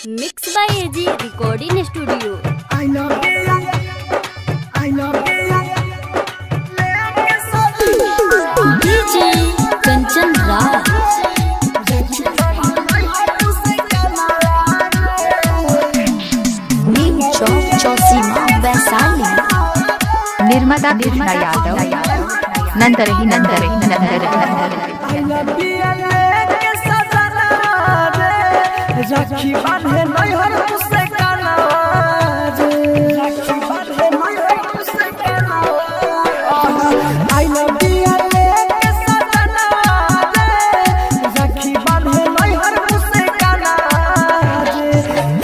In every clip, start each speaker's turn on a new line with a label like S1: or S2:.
S1: Mix by AG recording studio. DJ Kanchan Raj Neem Chowk Chausima Vaishali.
S2: Nirmala Krishna Yadav नंतर
S3: राखी बांधे नैहर से काना राखी बांधे नैहर से काना आई लव यू के सजना राखी बांधे नैहर से काना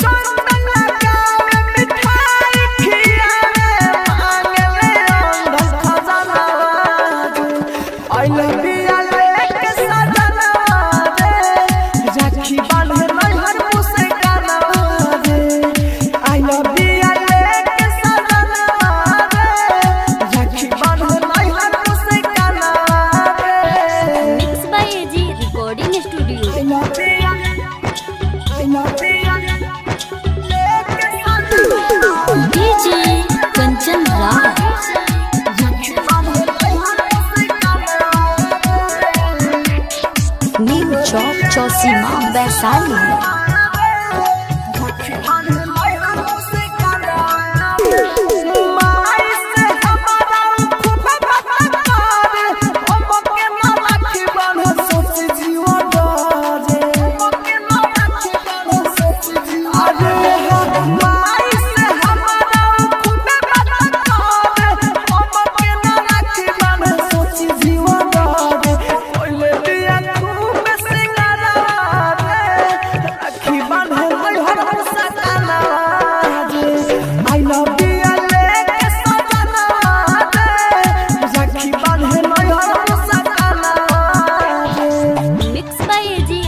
S3: चंदन लगावे मिठाई खियावे मांगले अंदर खजाना आई लव यू के सजना राखी बांधे
S1: DJ Kanchan Raj Neem Chowk Chausima Vaishali.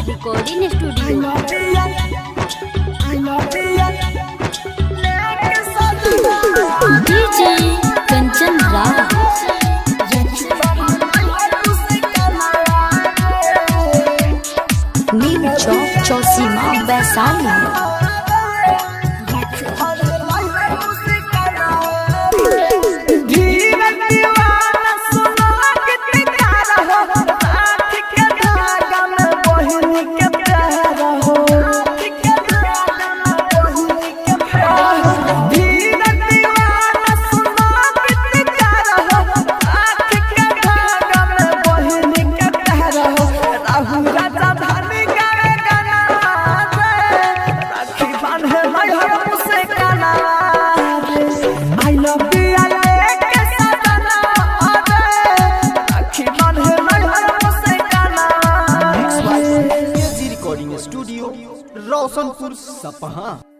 S1: Recording studio. DJ Kanchan Raj Neem Chowk Chausima Vaishali.
S4: Studio Roshanpur सपहा।